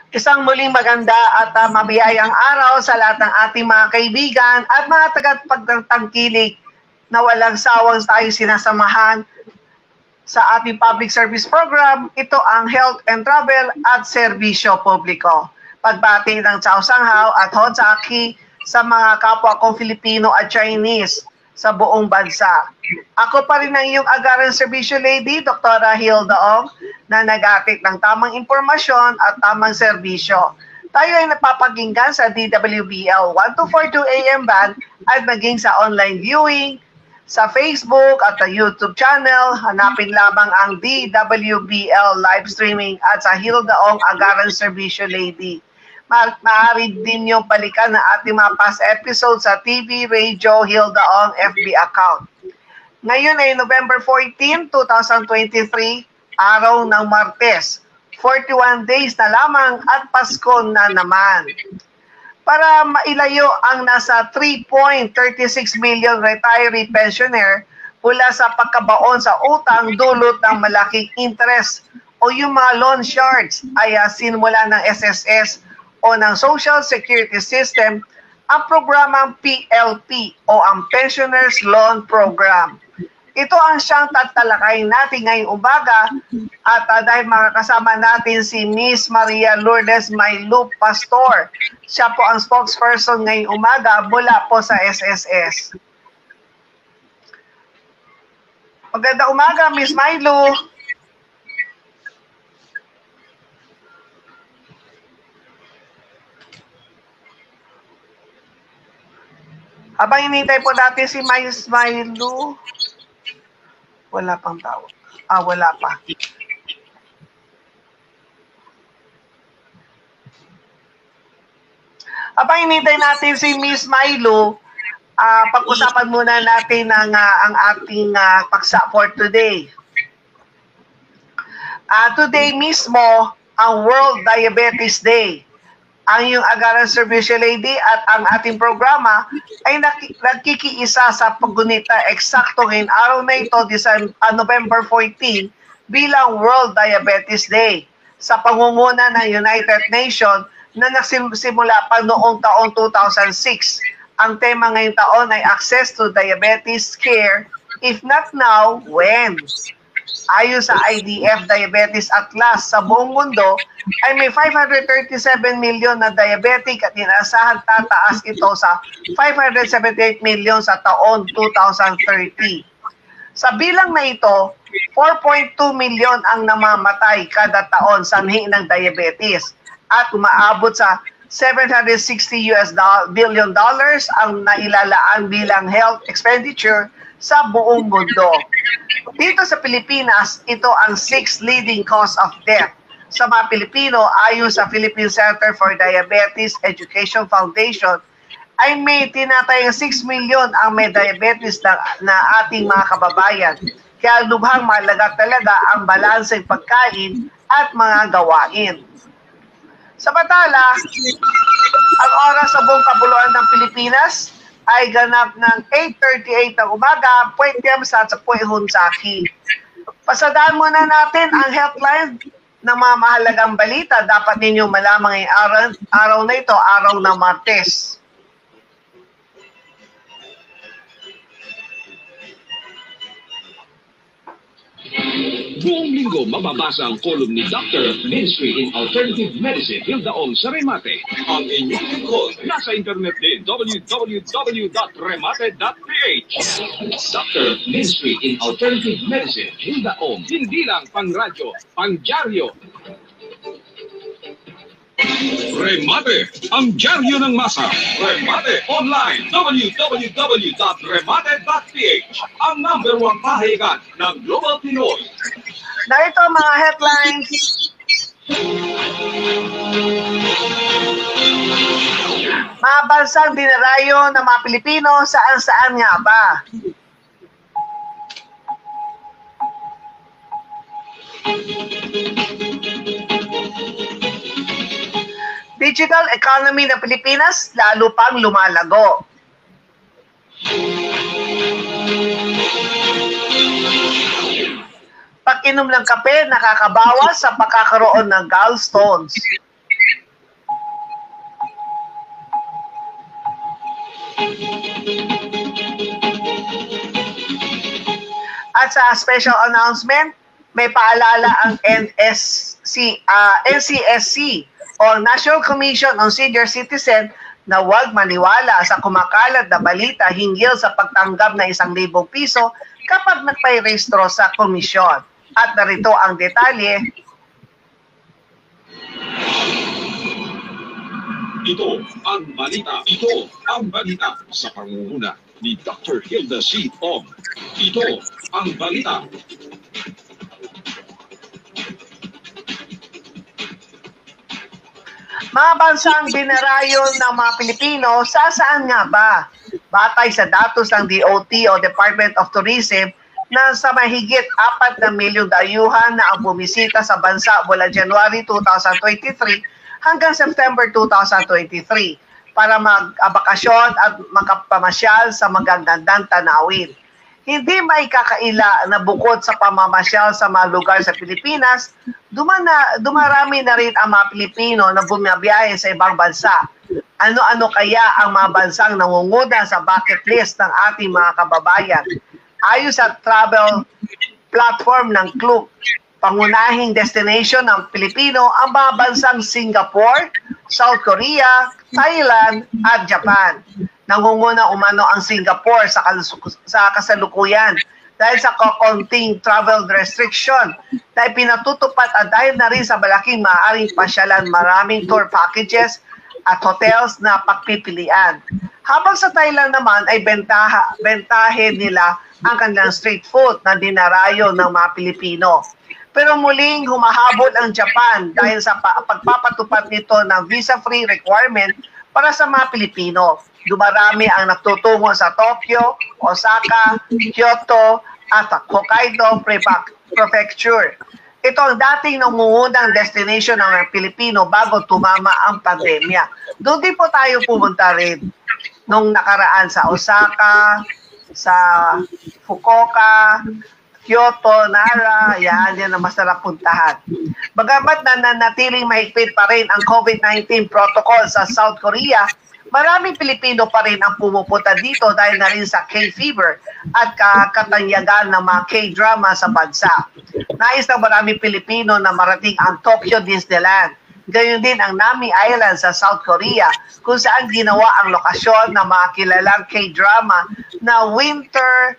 Isang muling maganda at mabiyayang araw sa lahat ng ating mga kaibigan at mga tagapagtangkilik na walang sawang tayong sinasamahan sa ating public service program. Ito ang Health and Travel at Serbisyo Publiko. Pagbati ng Chow Sanghaw at Hon Saki sa mga kapwa kong Filipino at Chinese sa buong bansa. Ako pa rin ang iyong Agaran Serbisyo Lady, Dr. Hilda Ong, na nag-atik ng tamang impormasyon at tamang serbisyo. Tayo ay napapakinggan sa DWBL 1242 AM band at maging sa online viewing, sa Facebook at sa YouTube channel. Hanapin lamang ang DWBL live streaming at sa Hilda Ong Agaran Serbisyo Lady. Maaari din yung balikan na ating mga past episodes sa TV, Radio, Hilda Ong FB account. Ngayon ay November 14, 2023, araw ng Martes. 41 days na lamang at Pasko na naman. Para mailayo ang nasa 3.36 million retiree pensioner mula sa pagkabaon sa utang dulot ng malaking interest o yung mga loan shards ay sinimula ng SSS o ng Social Security System ang programang PLP o ang Pensioners Loan Program. Ito ang siyang tatalakayin natin ngayong umaga at dahil makakasama natin si Miss Maria Lourdes Maylup Pastor. Siya po ang spokesperson ngayong umaga mula po sa SSS. Magandang umaga, Miss Maylu. Habang hinintay po natin si Miss Maylu, wala pang tawag. Wala pa. Habang hinintay natin si Miss Maylu, pag-usapan muna natin ang ating paksa for today. Today mismo, ang World Diabetes Day. Ang iyong Agaran Serbisyo Lady at ang ating programa ay nagkikiisa sa paggunita eksakto ngayong araw na ito, November 14, bilang World Diabetes Day sa pangunguna ng United Nations na nagsimula pa noong taong 2006. Ang tema ngayong taon ay Access to Diabetes Care, if not now, when? Ayon sa IDF Diabetes Atlas sa buong mundo, ay may 537 million na diabetic at inaasahan tataas ito sa 578 million sa taon 2030. Sa bilang na ito, 4.2 million ang namamatay kada taon sanhi ng diabetes at umaabot sa $760 billion ang nailalaan bilang health expenditure sa buong mundo. Dito sa Pilipinas, ito ang 6th leading cause of death sa mga Pilipino. Ayon sa Philippine Center for Diabetes Education Foundation, ay may tinatayang 6 million ang may diabetes na ating mga kababayan. Kaya lubhang mahalaga talaga ang balanseng pagkain at mga gawain. Samantala, ang oras sa buong kabuluhan ng Pilipinas ay ganap ng 8:38 ng umaga, pwedem sa Puehon Saki. Pasadaan muna natin ang headline ng mga mahalagang balita. Dapat ninyo malamang ang araw na ito, araw ng Martes. Buong linggo mababasa ang column ni Dr. Ministry in Alternative Medicine, Hilda Ong sa Remate. Ang inyong lingkod nasa internet din, www.remate.ph. Dr. Ministry in Alternative Medicine, Hilda Ong. Hindi lang pang-radyo, pang-dyaryo. Remate, ang dyaryo ng masa. Remate online, www.remate.ph. Ang #1 pahayagan ng Global Pinoy. Narito mga headlines. Mga bansang dinarayo ng mga Pilipino, saan-saan nga ba? Digital economy ng Pilipinas lalo pang lumalago. Pag-inom ng kape nakakabawas sa pagkakaroon ng gallstones. At sa special announcement, may paalala ang NCSC o National Commission on Senior Citizen na huwag maniwala sa kumakalat na balita hinggil sa pagtanggap na 1,000 piso kapag nagpairehistro sa komisyon. At narito ang detalye. Ito ang balita. Ito ang balita sa pangunguna ni Dr. Hilda C. Ong. Ito ang balita. Mga bansang binarayon ng mga Pilipino, saan nga ba? Batay sa datos ng DOT o Department of Tourism, na sa mahigit 4 na milyong dayuhan na ang bumisita sa bansa mula January 2023 hanggang September 2023 para mag-abakasyon at magpamasyal sa magagandang tanawin. Hindi maikakaila na bukod sa pamamasyal sa mga lugar sa Pilipinas, dumarami na rin ang mga Pilipino na bumabiyahe sa ibang bansa. Ano-ano kaya ang mga bansang nangunguna sa bucket list ng ating mga kababayan? Ayon sa travel platform ng Klook, pangunahing destination ng Pilipino ang mga bansang Singapore, South Korea, Thailand at Japan. Nangunguna umano ang Singapore sa kasalukuyan dahil sa kaunting travel restriction na ipinatutupad at dahil na rin sa malaking maaaring pasyalan, maraming tour packages at hotels na pagpipilian. Habang sa Thailand naman ay bentahe nila ang kanilang street food na dinarayo ng mga Pilipino. Pero muling humahabol ang Japan dahil sa pagpapatupad nito ng visa-free requirement para sa mga Pilipino. Dumarami ang nagtutungo sa Tokyo, Osaka, Kyoto at Hokkaido Prefecture. Ito ang dating nangungunang destination ng mga Pilipino bago tumama ang pandemya. Doon din po tayo pumunta rin nung nakaraan sa Osaka, sa Fukuoka, Kyoto, Nara, yan ang masarap puntahan. Bagamat nananatiling mahigpit pa rin ang COVID-19 protocol sa South Korea, maraming Pilipino pa rin ang pumupunta dito dahil na rin sa K-fever at katanyagan ng mga K-drama sa bansa. Nais ng maraming Pilipino na marating ang Tokyo Disneyland. Gayon din ang Nami Island sa South Korea kung saan ginawa ang lokasyon ng mga kilalang K-drama na Winter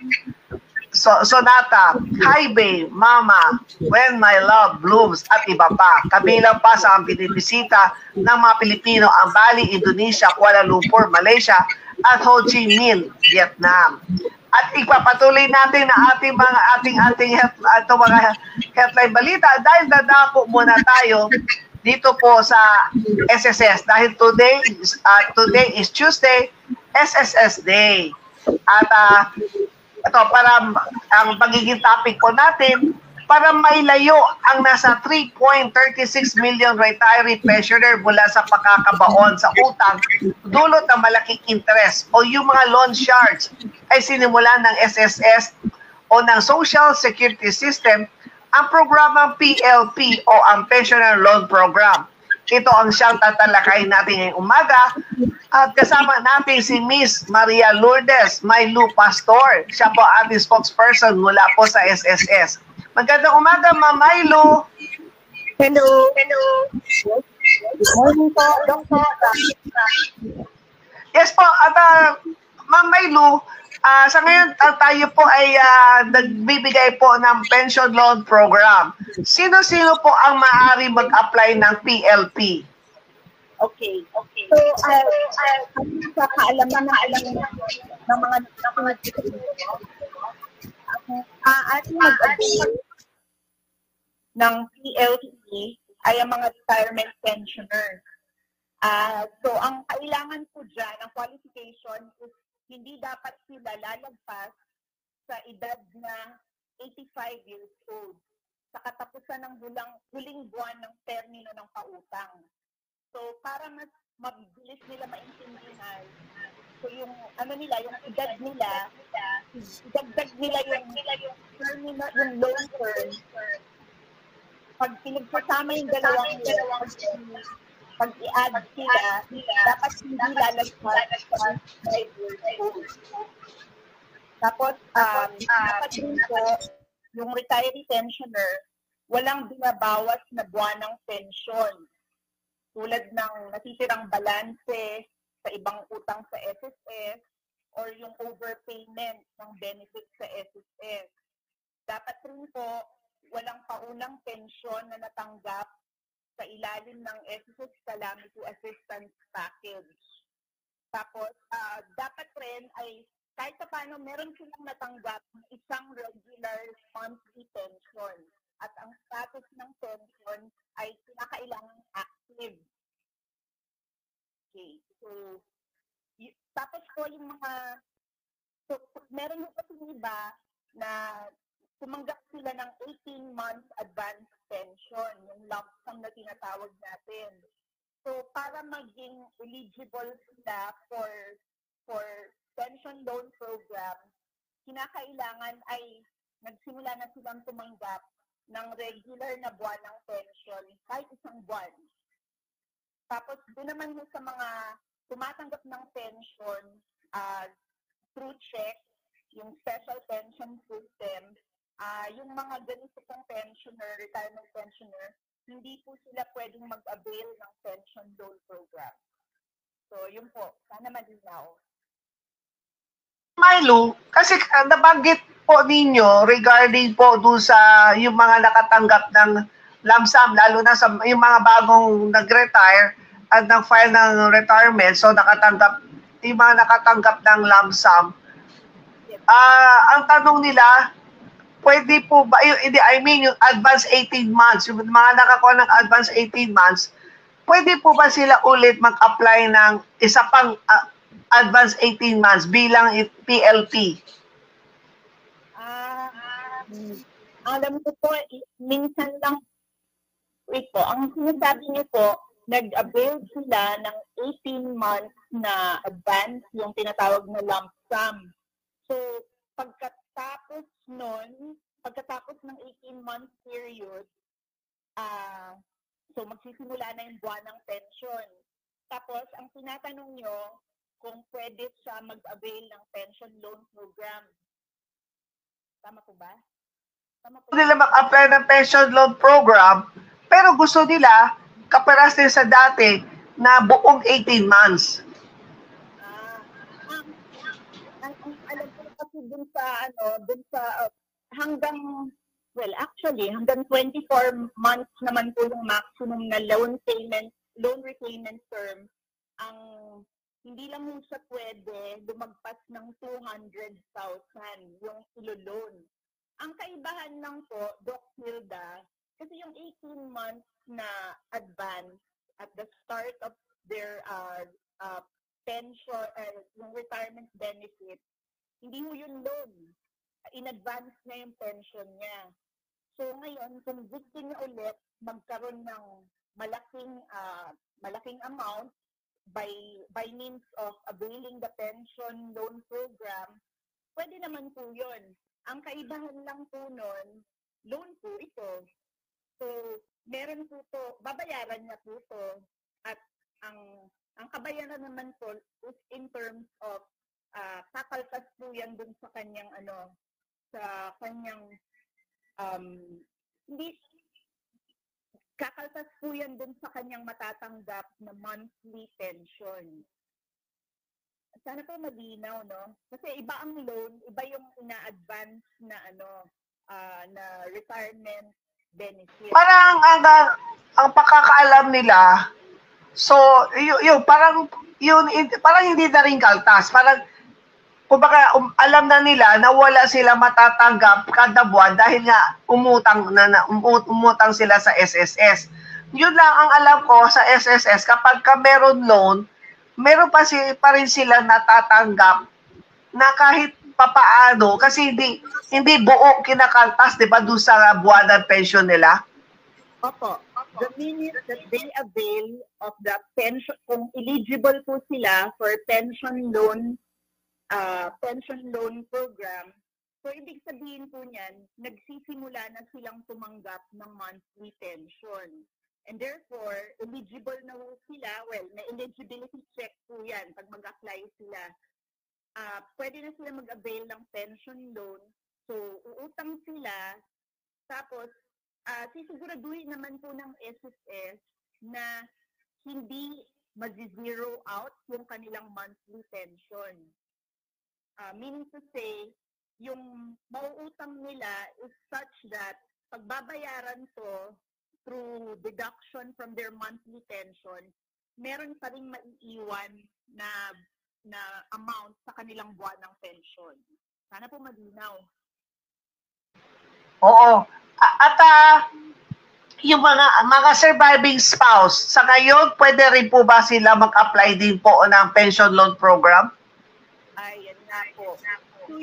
Sonata, Highway, Mama, When My Love Blooms at iba pa. Kabilang pa sa ang binibisita ng mga Pilipino ang Bali, Indonesia, Kuala Lumpur, Malaysia at Ho Chi Minh, Vietnam. At ipapatuloy natin na ating mga headline balita dahil dadako muna tayo dito po sa SSS dahil today is Tuesday, SSS Day. At ito para ang pagiging topic po natin para mailayo ang nasa 3.36 million retiree pensioner mula sa pagkakabaon sa utang dulot ng malaking interest o yung mga loan sharks ay sinimulan ng SSS o ng Social Security System ang programang PLP o ang Pensioner Loan Program. Ito ang siyang tatalakayin natin ngayong umaga at kasama natin si Miss Maria Lourdes Mailu Pastor. Siya po ating spokesperson mula po sa SSS. Magandang umaga, Ma'am Mailu. Hello. Good morning po. Yes po, at Ma'am Mailu, sa ngayon tayo po ay nagbibigay po ng pension loan program. Sino-sino po ang maaari mag-apply ng PLP? Okay. So, sa kaalaman ng mga ating mag-avail ng PLP ay ang mga retirement pensioner. So, ang kailangan po dyan, ang qualification is hindi dapat sila lalagpas sa edad na 85 years old sa katapusan ng huling buwan ng termino ng pautang. So, para mas mabilis nila maintindihan, so yung yung edad nila, idagdag nila yung termino, yung loan term. Pag pinagsasama yung dalawang pag i-add sila, dapat hindi lalagpas sa 5 years old. Tapos, dapat din po, yung retiree pensioner, walang binabawas na buwanang pensyon. Tulad ng natitirang balanse sa ibang utang sa SSS or yung overpayment ng benefits sa SSS. Dapat rin po, walang paunang pensyon na natanggap sa ilalim ng SSS Calamity Assistance Package. Tapos, dapat rin ay kahit pa paano meron silang natanggap ng isang regular monthly pension. At ang status ng pension ay kinakailangan active. Okay. So, tapos po yung mga, meron po kasi iba na tumanggap sila ng 18 months advance pension, yung lump sum na tinatawag natin. So, para maging eligible sila for pension loan program, kinakailangan ay nagsimula na silang tumanggap ng regular na buwanang pension kahit isang buwan. Tapos, doon naman sa mga tumatanggap ng pension through check, yung special pension system, yung mga ganito pong pensioner, retirement pensioner, hindi po sila pwedeng mag-avail ng pension loan program. So, yun po. Sana malinaw. Milo, kasi nabanggit po ninyo regarding po doon sa yung mga nakatanggap ng lump sum, lalo na sa yung mga bagong nag-retire at nag-file ng retirement, so yung mga nakatanggap ng lump sum. Ang tanong nila, pwede po ba, yung advance 18 months, yung mga nakakuha ng advance 18 months, pwede po ba sila ulit mag-apply ng isa pang advance 18 months bilang PLP? Alam ko po, minsan lang ito. Ang sinasabi niyo po, nag-avail sila ng 18 months na advance, yung tinatawag na lump sum. So, pagkatapos ng 18-month period, so magsisimula na yung buwan ng pension. Tapos, ang tinatanong nyo, kung pwede siya mag-avail ng pension loan program. Tama po ba? Gusto nila mag-apply ng pension loan program, pero gusto nila, kaparas din sa dati, na buong 18 months. Alam ko kasi dun sa hanggang 24 months naman po yung maximum na loan repayment term. Ang hindi lang mo siya pwede lumagpas ng 200,000 yung ilo-loan. Ang kaibahan lang po, Doc Hilda, kasi yung 18 months na advance at the start of their pension, yung retirement benefit, hindi mo yun loan. In advance na yung pension niya. So ngayon, kung gusto niya ulit magkaroon ng malaking amount, by means of availing the pension loan program, pwede naman po yun. Ang kaibahan lang po nun, loan po ito. So, meron po to, babayaran niya po to. At ang kabayaran naman po is in terms of kakaltas po yan dun sa kanyang kakaltas po yan dun sa kanyang matatanggap na monthly pension. Sana po malinaw, no? Kasi iba ang loan, iba yung ina-advance na na retirement benefit. Parang ang pakakaalam nila, so parang hindi na rin kaltas. Parang kumbaga alam na nila na wala sila matatanggap kada buwan dahil nga umutang sila sa SSS. Yun lang ang alam ko sa SSS, kapag meron loan, meron pa rin sila natatanggap na kahit papaano, kasi hindi buo kinakaltas, di ba, doon sa buwanan pension nila? Opo. The minute that they avail of the pension, kung eligible po sila for pension loan program, so ibig sabihin po niyan, nagsisimula na silang tumanggap ng monthly pension. And therefore, eligible na ho sila. Well, may eligibility check po yan pag mag-apply sila. Pwede na sila mag-avail ng pension loan. So, uutang sila. Tapos, sisiguraduhin naman po ng SSS na hindi mag-zero out yung kanilang monthly pension. Meaning to say, yung mauutang nila is such that pagbabayaran to through deduction from their monthly pension, meron pa rin maiiwan na amount sa kanilang buwan ng pension. Sana po malinaw. Oo. At yung mga surviving spouse, sa ngayon, pwede rin po ba sila mag-apply din po ng pension loan program? Ayan nga po. So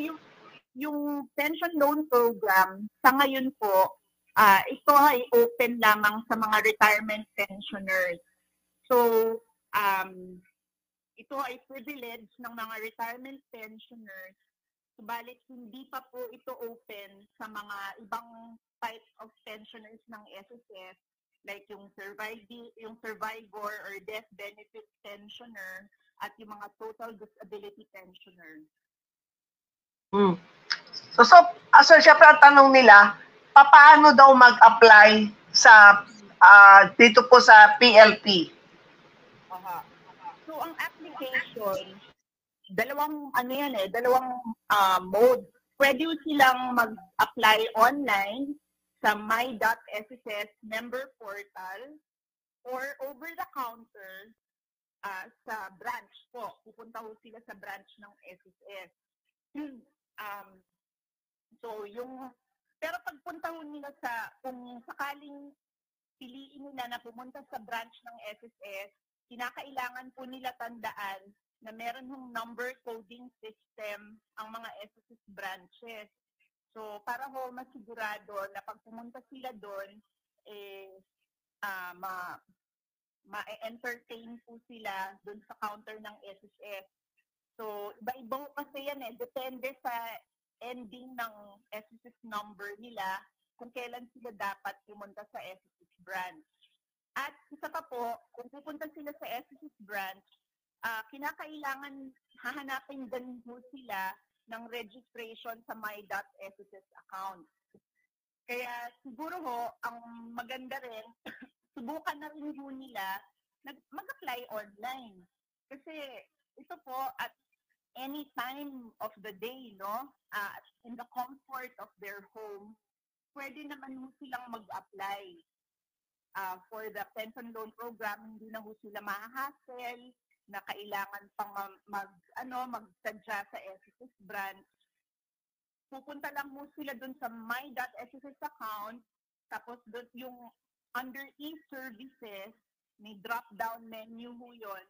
yung pension loan program, sa ngayon po, ito ay open lamang sa mga retirement pensioners. So, ito ay privilege ng mga retirement pensioners, subalit hindi pa po ito open sa mga ibang type of pensioners ng SSS, like yung survivor or death benefit pensioner at yung mga total disability pensioner. So syempre ang tanong nila, paano daw mag-apply sa dito po sa PLP? So ang application, dalawang mode. Pwede silang mag-apply online sa my.sss member portal or over the counter sa branch po. Pupunta ho sila sa branch ng SSS. Pero pagpunta ho nila kung sakaling piliin nila na pumunta sa branch ng SSS, kinakailangan po nila tandaan na meron hong number coding system ang mga SSS branches. So, para ho masigurado na pag pumunta sila doon, ma-entertain po sila doon sa counter ng SSS. So, iba-iba kasi yan depende sa ending ng SSS number nila kung kailan sila dapat pumunta sa SSS branch. At isa pa po, kung pupunta sila sa SSS branch, kinakailangan hahanapin din po sila ng registration sa my.sss account. Kaya siguro ho, ang maganda rin, subukan na rin po nila mag-apply online. Kasi ito po at any time of the day, in the comfort of their home, pwede naman ho silang mag-apply for the pension loan program. Hindi na ho sila ma-hassle na kailangan pang magsadya sa SSS branch. Pupunta lang mo sila dun sa my.sss account, tapos dun yung under e-services, may drop-down menu ho yun.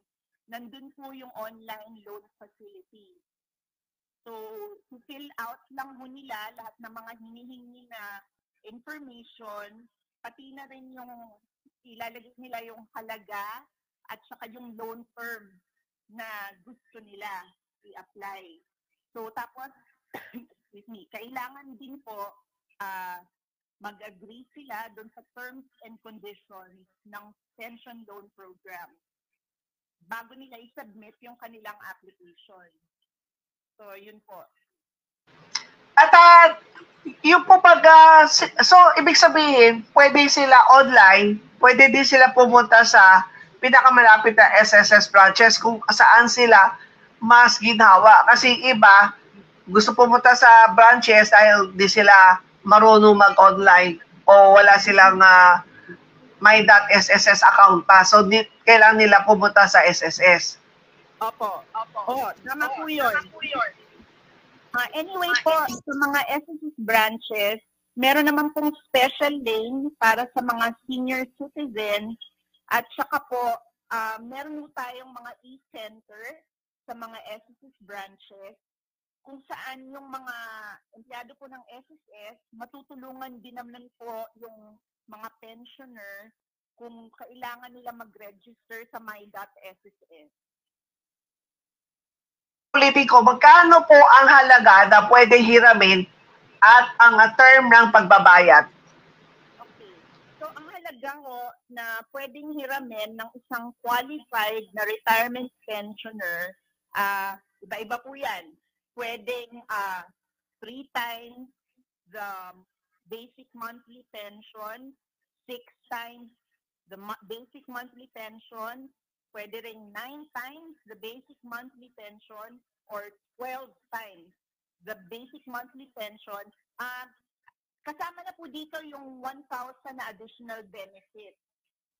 Nandun po yung online loan facility. So, fill out lang ho nila lahat ng mga hinihingi na information, pati na rin yung ilalagay nila yung halaga at saka yung loan term na gusto nila i-apply. So, tapos, kailangan din po mag-agree sila doon sa terms and conditions ng pension loan program bago nila i-submit yung kanilang application. So, yun po. At yung po so ibig sabihin, pwede sila online, pwede din sila pumunta sa pinakamalapit na SSS branches kung saan sila mas ginhawa. Kasi iba, gusto pumunta sa branches dahil di sila marunong mag-online o wala silang my.sss account pa. So, kailangan nila pumunta sa SSS. Opo. Tama po yun. Anyway po, sa mga SSS branches, meron naman pong special lane para sa mga senior citizens at saka po, meron tayong mga e-center sa mga SSS branches kung saan yung mga empleyado po ng SSS matutulungan din naman po yung mga pensioner kung kailangan nila mag-register sa my.sss. Politiko, magkano po ang halaga na pwedeng hiramin at ang term ng pagbabayad? Okay. So, ang halaga ho na pwedeng hiramin ng isang qualified na retirement pensioner, iba-iba po yan. Pwedeng 3 times the basic monthly pension, 6 times the basic monthly pension, pwede ring 9 times the basic monthly pension, or 12 times the basic monthly pension. Kasama na po dito yung 1,000 na additional benefit.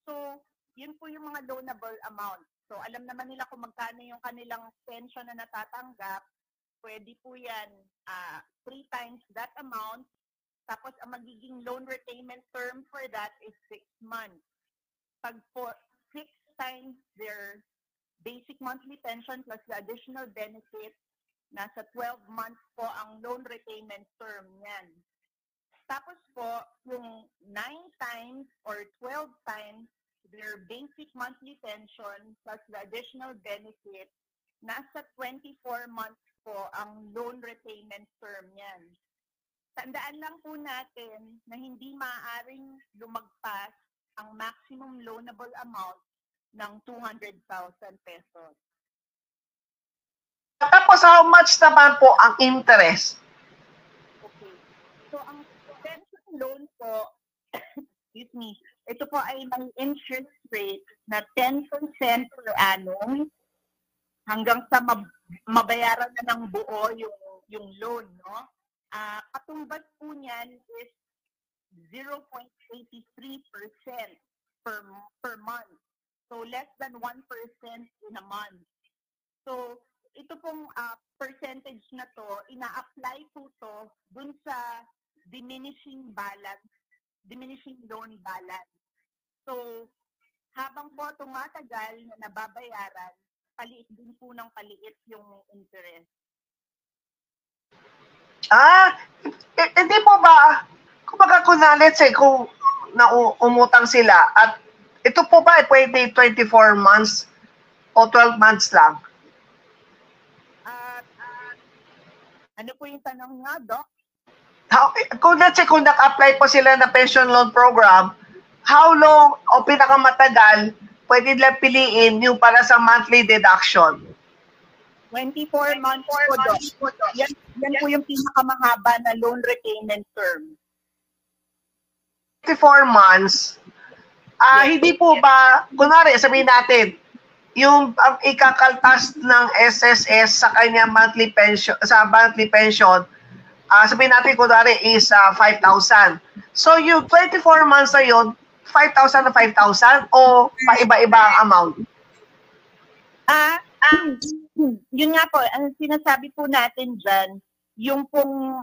So, yun po yung mga loanable amount. So, alam naman nila kung magkano yung kanilang pension na natatanggap. Pwede po yan 3 times that amount. Tapos, ang magiging loan repayment term for that is 6 months. Pag po 6 times their basic monthly pension plus the additional benefit, nasa 12 months po ang loan repayment term yan. Tapos po, yung 9 times or 12 times their basic monthly pension plus the additional benefit, nasa 24 months po ang loan repayment term yan. Tandaan lang po natin na hindi maaaring lumagpas ang maximum loanable amount ng 200,000 pesos. Tapos how much naman po ang interest? Okay. So, ang pension loan po, excuse me, ito po ay may interest rate na 10% per annum hanggang sa mabayaran na ng buo yung loan, no? Katumbas po niyan is 0.83% per month. So, less than 1% in a month. So, ito pong percentage na to, ina-apply po to dun sa diminishing loan balance. So, habang po tumatagal na nababayaran, paliit din po ng paliit yung interest. Hindi po ba, kung let's say, kung umutang sila, at ito po ba pwede 24 months o 12 months lang? Ano po yung tanong nga, Doc? Let's say, kung nag-apply po sila na pension loan program, how long o pinakamatagal pwede lang piliin yung para sa monthly deduction? 24 months po, Doc. Yan po yung pinakamahaba na loan repayment term. 24 months, hindi po ba, kunwari, sabihin natin, yung ikakaltas ng SSS sa kanya monthly pension, sabihin natin kunwari is 5,000. So yung 24 months na yun, 5,000 na 5,000 o paiba-iba ang amount? Yun nga po, ang sinasabi po natin dyan, yung pong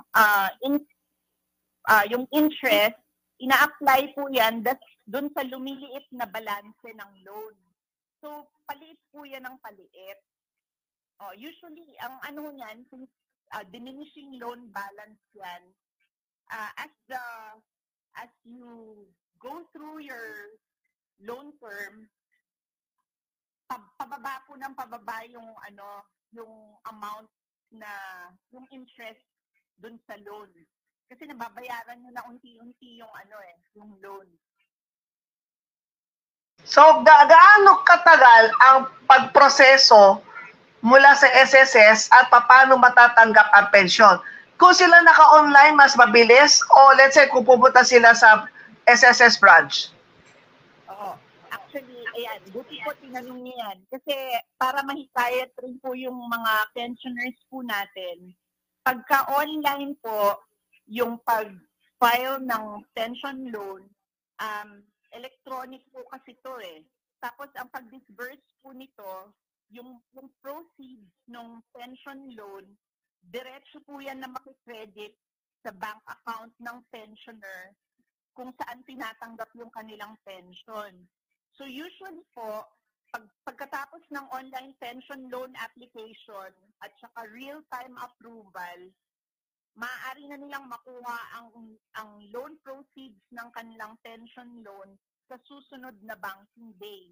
yung interest, ina-apply po yan dun sa lumiliit na balanse ng loan. So, paliit po yan ng paliit. Usually, ang ano niyan, since diminishing loan balance yan, as you go through your loan term, pababa po ng pababa yung amount na, yung interest dun sa loan. Kasi nababayaran nyo na unti-unti yung yung loan. So, gaano katagal ang pagproseso mula sa SSS at paano matatanggap ang pensyon? Kung sila naka-online, mas mabilis? O let's say, kung pupunta sila sa SSS branch? Oo. Actually, ayan, buti po tinanong niya yan. Kasi para mahikayat rin po yung mga pensioners po natin, pagka-online po, yung pag-file ng pension loan, electronic po kasi ito eh. Tapos ang pag-disburse po nito, yung proceeds ng pension loan, diretso po yan na makikredit sa bank account ng pensioner kung saan tinatanggap yung kanilang pension. So usually po, pagkatapos ng online pension loan application at saka real-time approval, maaari na nilang makuha ang loan proceeds ng kanilang pension loan sa susunod na banking day.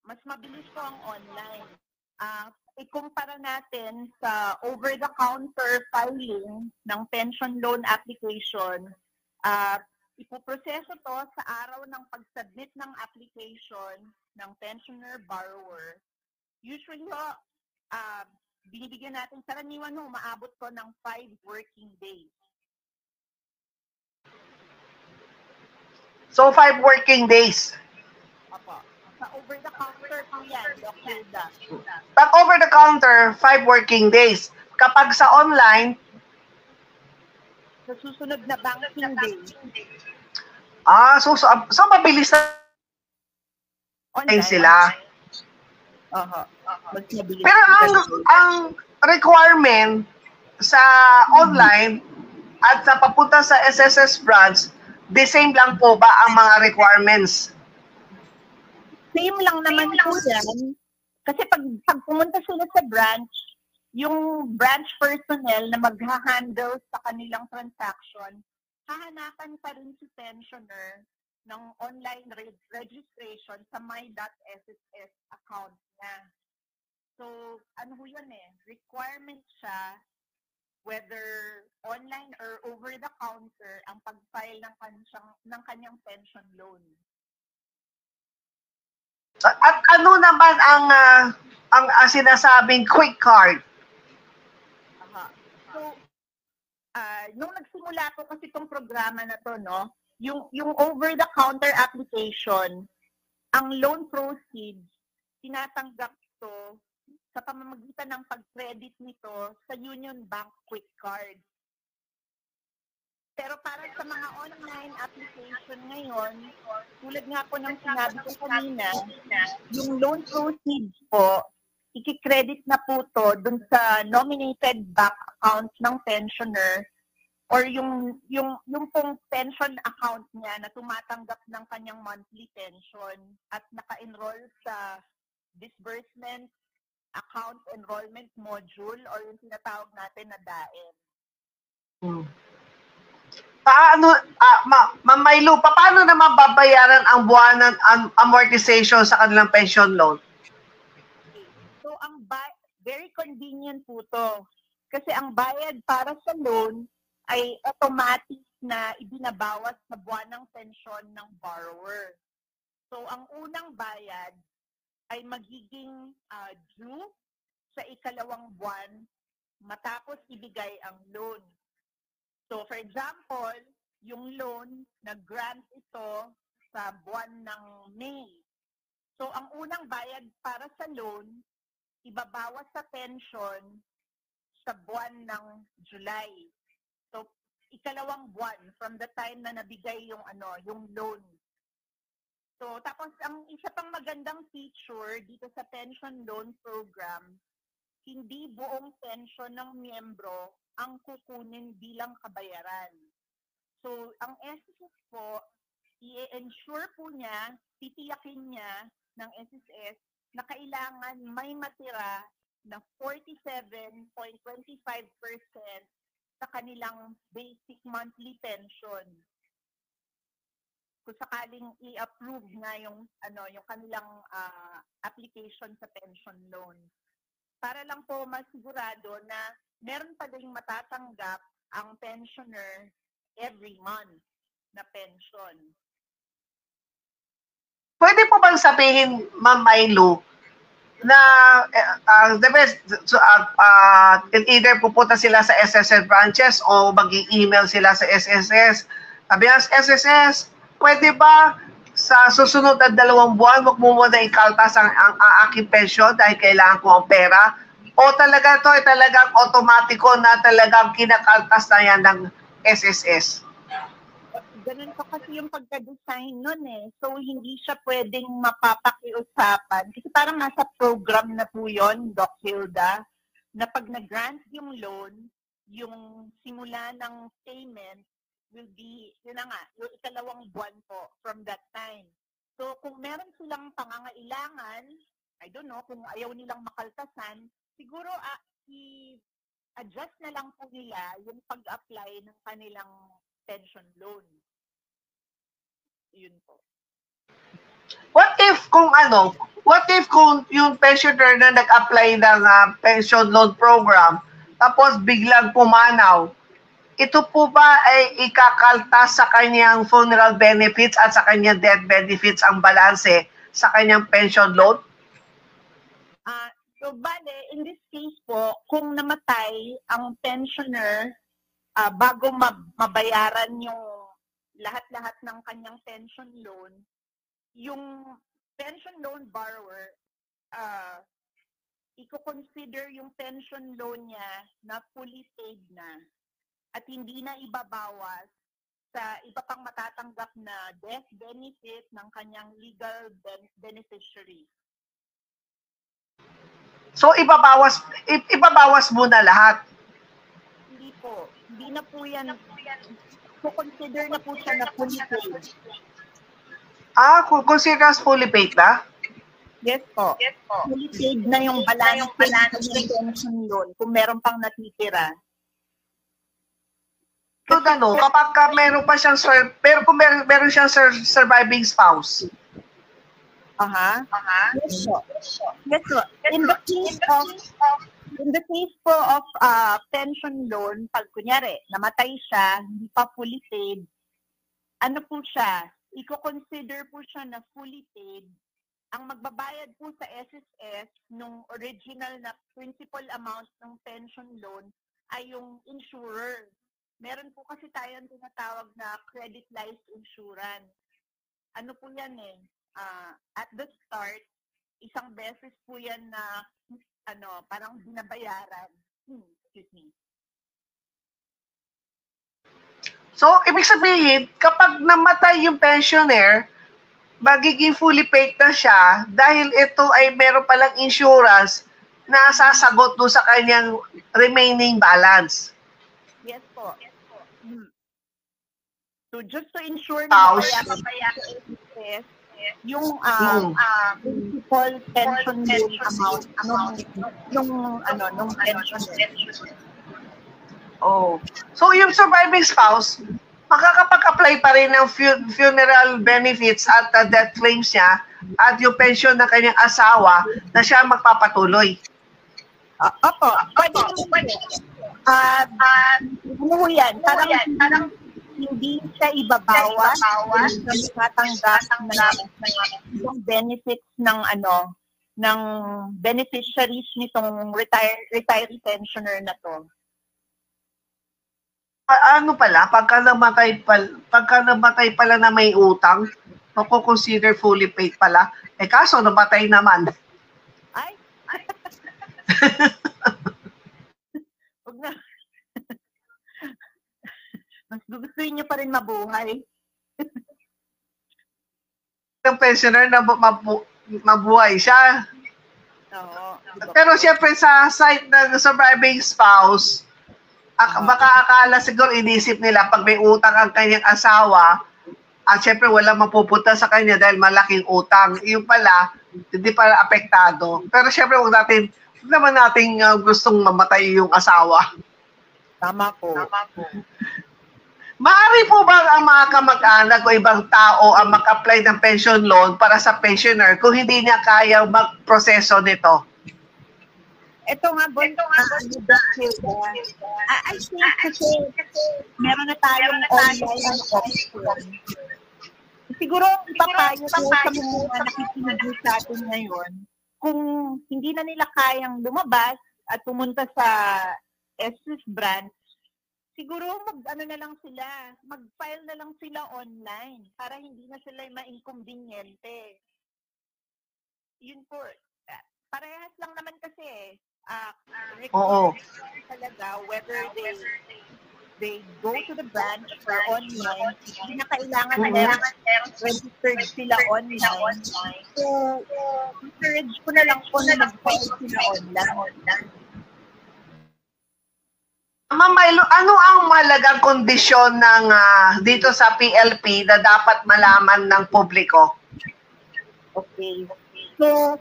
Mas mabilis po ang online. Ikumpara natin sa over-the-counter filing ng pension loan application, ipoproseso to sa araw ng pag-submit ng application ng pensioner borrower. Usually, binibigyan natin karaniwan umaabot ko ng 5 working days. So, 5 working days. Opo. Sa over-the-counter po yan, Doc Hilda. Pag over-the-counter, 5 working days. Kapag sa online, Sa susunod na banking day, so mabilis na online sila. Oho. Mas mabilis. Pero ang requirement sa online at sa papunta sa SSS branch, the same lang po ba ang mga requirements? Same lang naman po yan. Kasi pag pumunta sila sa branch, yung branch personnel na magha-handle sa kanilang transaction, hahanapan pa rin si pensioner ng online registration sa my.sss account niya. So, ano ho yun requirement siya, whether online or over the counter, ang pag-file ng kanyang pension loan. At ano naman ang sinasabing quick card? So, nung nagsimula po kasi itong programa na to, no, yung over-the-counter application, ang loan proceeds, tinatanggap to sa pamamagitan ng pag-credit nito sa Union Bank Quick Card. Pero para sa mga online application ngayon, tulad nga po ng sinabi ko kanina, yung loan proceeds po, i-credit na po to dun sa nominated bank account ng pensioner or yung pong pension account niya na tumatanggap ng kanyang monthly pension at naka-enroll sa disbursement account enrollment module or yung tinatawag natin na DAEM. Paano, Ma'am Mylo, paano naman babayaran ang buwanan amortization sa kanilang pension loan? So, very convenient po to. Kasi ang bayad para sa loan ay automatic na ibinabawas sa buwan ng pensyon ng borrower. So, ang unang bayad ay magiging due sa ikalawang buwan matapos ibigay ang loan. So, for example, yung loan, nag-grant ito sa buwan ng May. So, ang unang bayad para sa loan, ibabawas sa pension sa buwan ng July. So, ikalawang buwan from the time na nabigay yung loan. So, tapos ang isa pang magandang feature dito sa pension loan program, hindi buong pension ng miyembro ang kukunin bilang kabayaran. So, ang SSS po, i-ensure po niya, titiyakin niya ng SSS na kailangan may matira na 47.25% sa kanilang basic monthly pension. Kung sakaling i-approve nga yung kanilang application sa pension loan. Para lang po masigurado na meron pa ding matatanggap ang pensioner every month na pension. Pwede po bang sabihin, Ma'am Mylo, na the best, either pupunta sila sa SSS branches o mag-email sila sa SSS. Sabi ng SSS, pwede ba sa susunod na 2 buwan, wag mo muna ikaltas ang aking pensyon dahil kailangan ko ang pera? O talaga to ay talagang otomatiko na talagang kinakaltas na yan ng SSS? Ganun pa kasi yung pagka-design nun So, hindi siya pwedeng mapapakiusapan. Kasi parang nasa program na po yun, Doc Hilda, na pag nag-grant yung loan, yung simula ng payment will be, yun na nga, yung ikalawang buwan po from that time. So, kung meron silang pangangailangan, I don't know, kung ayaw nilang makaltasan, siguro i-adjust na lang po nila yung pag-apply ng kanilang pension loan. Yun po. What if kung yung pensioner na nag-apply ng pension loan program, tapos biglang pumanaw, ito po ba ay ikakaltas sa kanyang funeral benefits at sa kanyang death benefits ang balanse sa kanyang pension loan? So, bale, in this case po, kung namatay ang pensioner bago mabayaran yung lahat-lahat ng kanyang pension loan, yung pension loan borrower, i-consider yung pension loan niya na fully paid na at hindi na ibabawas sa iba pang matatanggap na death benefit ng kanyang legal beneficiary. So ibabawas muna lahat. Hindi po. Hindi na po yan. So consider na po siya na fully paid. Consider as fully paid na? Yes po. Fully paid na yung balance ng pension loan kung meron pang natitira. So kapag meron pa siyang pero kung meron siyang surviving spouse. Yes po. In the case po of pension loan, pag kunyari, namatay siya, hindi pa fully paid, ano po siya, i-consider po siya na fully paid. Ang magbabayad po sa SSS nung original na principal amount ng pension loan ay yung insurer. Meron po kasi tayong tinatawag na credit life insurance. Ano po yan at the start, isang beses po yan na parang binabayaran. Excuse me. So, ibig sabihin, kapag namatay yung pensioner, magiging fully paid na siya dahil ito ay meron palang insurance na sasagot doon sa kanyang remaining balance. Yes po. So, just to ensure na mabayaran yung principal pension loan amount nung pension. So yung surviving spouse, makakapag-apply pa rin ng funeral benefits at death claims niya at yung pension ng kanyang asawa na siya magpapatuloy. Opo, pwede yan. Parang hindi siya ibabawas sa matanggap ng benefits ng beneficiaries nitong retiree pensioner na to. Pagka namatay pala na may utang, mako-consider fully paid pala. Kaso namatay naman. Ay. Huwag na. Mas gustuin niyo pa rin mabuhay. Yung pensioner na mabuhay siya. Oo. Pero siyempre sa side ng surviving spouse, baka akala siguro inisip nila pag may utang ang kanyang asawa, at siyempre wala mapupunta sa kanya dahil malaking utang. Yung pala, hindi pala apektado. Pero siyempre huwag naman nating gustong mamatay yung asawa. Tama po. Maaari po ba ang mga kamag-anak o ibang tao ang mag-apply ng pension loan para sa pensioner kung hindi niya kaya mag-proseso nito? Ito nga, I think kasi meron na tayong online option. Siguro ipapayo ko sa mga nakikinig sa atin ngayon, kung hindi na nila kayang lumabas at pumunta sa SS branch, siguro mag-file na lang sila online para hindi na sila ma-inconveniente. Yun po. Parehas lang naman kasi talaga whether they go to the branch or online, hindi na kailangan registered sila online. So, encourage ko na lang po na mag-file sila online. Ma'am Milo, ano ang mahalagang kondisyon ng dito sa PLP na dapat malaman ng publiko? Okay. So,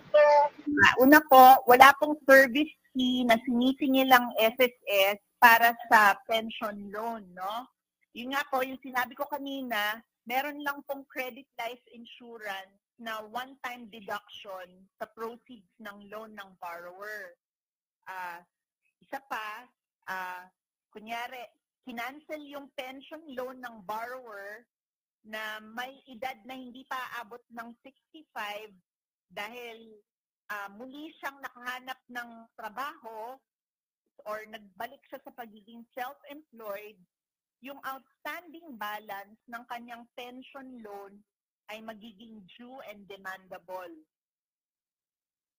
una po, wala pong service fee na sinisingil ang SSS para sa pension loan, no? Yun nga po, yung sinabi ko kanina, meron lang pong credit life insurance na one-time deduction sa proceeds ng loan ng borrower. Isa pa, kunyari, kinancel yung pension loan ng borrower na may edad na hindi pa aabot ng 65 dahil muli siyang nakahanap ng trabaho or nagbalik siya sa pagiging self-employed, yung outstanding balance ng kanyang pension loan ay magiging due and demandable.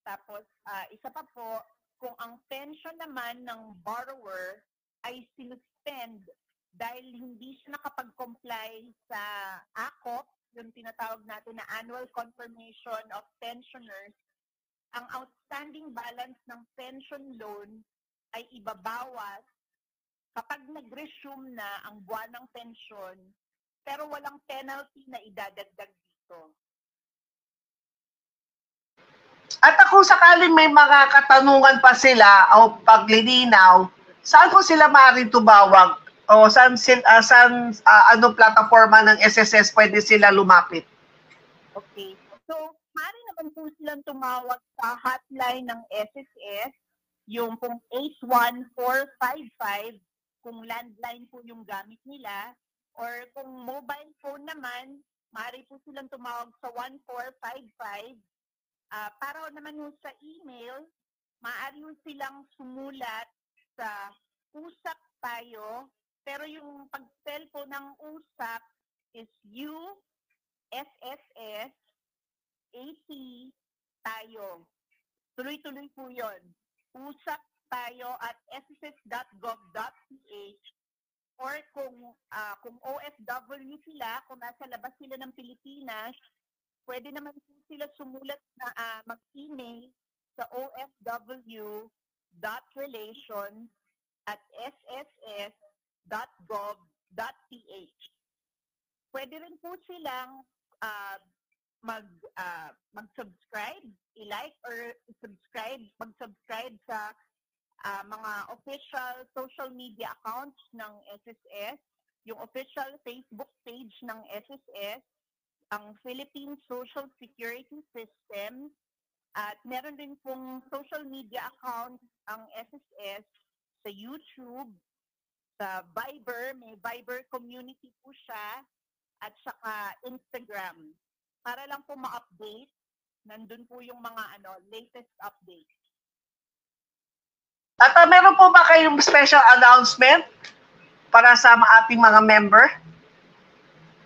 Tapos, isa pa po, kung ang pension naman ng borrower ay sinuspend dahil hindi siya nakapag-comply sa ACOP, yung tinatawag natin na Annual Confirmation of Pensioners, ang outstanding balance ng pension loan ay ibabawas kapag nag-resume na ang buwan ng pensyon, pero walang penalty na idadagdag dito. At kung sakaling may mga katanungan pa sila o paglilinaw, saan ko sila maaaring tumawag? O saan ano plataforma ng SSS pwede sila lumapit? Okay. So, maaari naman po silang tumawag sa hotline ng SSS, yung pong 81455, kung landline po yung gamit nila, or kung mobile phone naman, maaari po silang tumawag sa 1455. Para naman yung sa email, maaari po silang sumulat sa usap tayo, pero yung pag-spell po ng usap is USSS AC tayo. Tuloy-tuloy po yun. Usap tayo at sss.gov.ph, or kung OFW sila, kung nasa labas sila ng Pilipinas, pwede naman po sila sumulat na mag-email sa ofw.relations@sss.gov.ph. Pwede rin po silang mag-subscribe, i-like or mag-subscribe sa mga official social media accounts ng SSS, yung official Facebook page ng SSS, ang Philippine Social Security System, at meron din pong social media account ang SSS sa YouTube, sa Viber, may Viber community po siya, at saka Instagram. Para lang po ma-update, nandun po yung mga latest updates. At meron po ba kayong special announcement para sa ating mga member?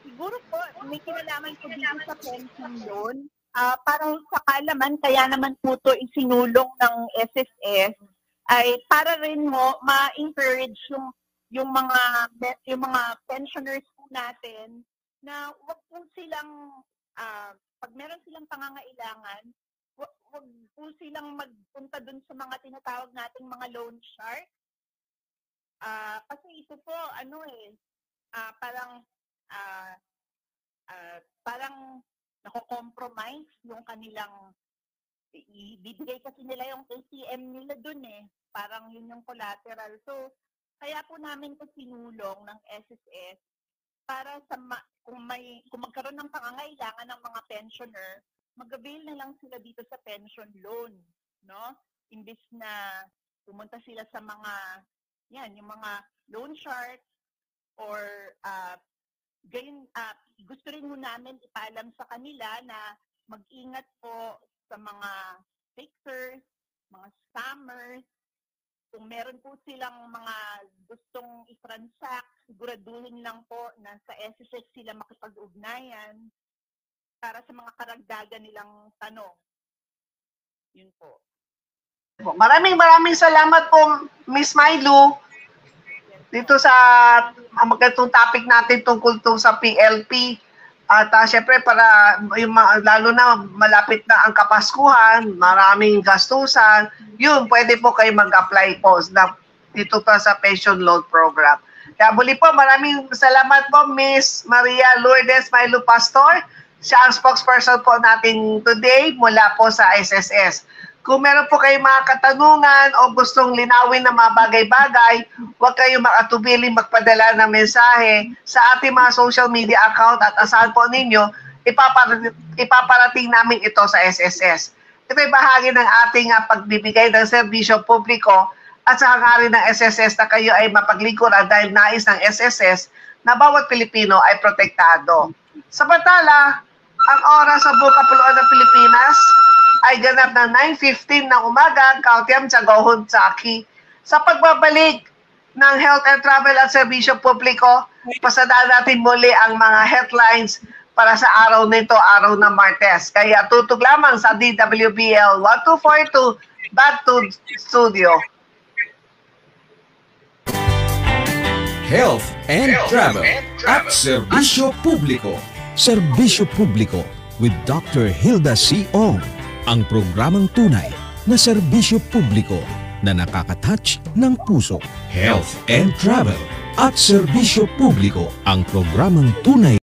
Siguro po, may kinalaman po dito sa pension loan. Parang sa kalaman, kaya naman po ito isinulong ng SSS, ay para rin ma-encourage yung mga pensioners po natin na wag po silang, pag meron silang pangangailangan, wag po silang magpunta dun sa mga tinatawag nating mga loan shark. Kasi ito po, parang nako-compromise yung kanilang, ibibigay kasi nila yung ATM nila dun parang yun yung collateral. So, kaya po namin ito sinulong ng SSS para sa kung magkaroon ng pangangailangan ng mga pensioner, mag-avail na lang sila dito sa pension loan, no? Imbis na pumunta sila sa mga yung mga loan sharks or gusto rin mo namin ipaalam sa kanila na mag-ingat po sa mga fixers, mga scammers. Kung meron po silang mga gustong i-transact, siguraduhin lang po na sa SSS sila makipag-ugnayan para sa mga karagdagan nilang tanong. Yun po. Maraming salamat po, Miss Milo, dito sa magandang topic natin tungkol sa PLP. At syempre para lalo na malapit na ang Kapaskuhan, maraming gastusan, yun, pwede po kayo mag-apply po dito pa sa pension loan program. Kaya muli po, maraming salamat po, Miss Maria Lourdes Milo Pastor. Siya ang spokesperson po natin today mula po sa SSS. Kung meron po kayong mga katanungan o gustong linawin ng mga bagay-bagay, huwag kayong makatubiling magpadala ng mensahe sa ating mga social media account at asahan po ninyo, ipaparating namin ito sa SSS. Ito'y bahagi ng ating pagbibigay ng serbisyo publiko at sa hangarin ng SSS na kayo ay mapaglingkuran dahil nais ng SSS na bawat Pilipino ay protektado. Samantala, ang oras sa buong kapuluan ng Pilipinas ay ganap ng 9:15 ng umaga, Kautiam sa Gohon Saki. Sa pagbabalik ng health and travel at serbisyo publiko, pasadaan natin muli ang mga headlines para sa araw nito, araw ng Martes. Kaya tutug lamang sa DWBL 1242, back to studio. Health and Travel at Serbisyo Publiko. Serbisyo Publiko with Dr. Hilda C. Ong. Ang programang tunay na serbisyo publiko na nakaka-touch ng puso. Health and Travel at Serbisyo Publiko. Ang programang tunay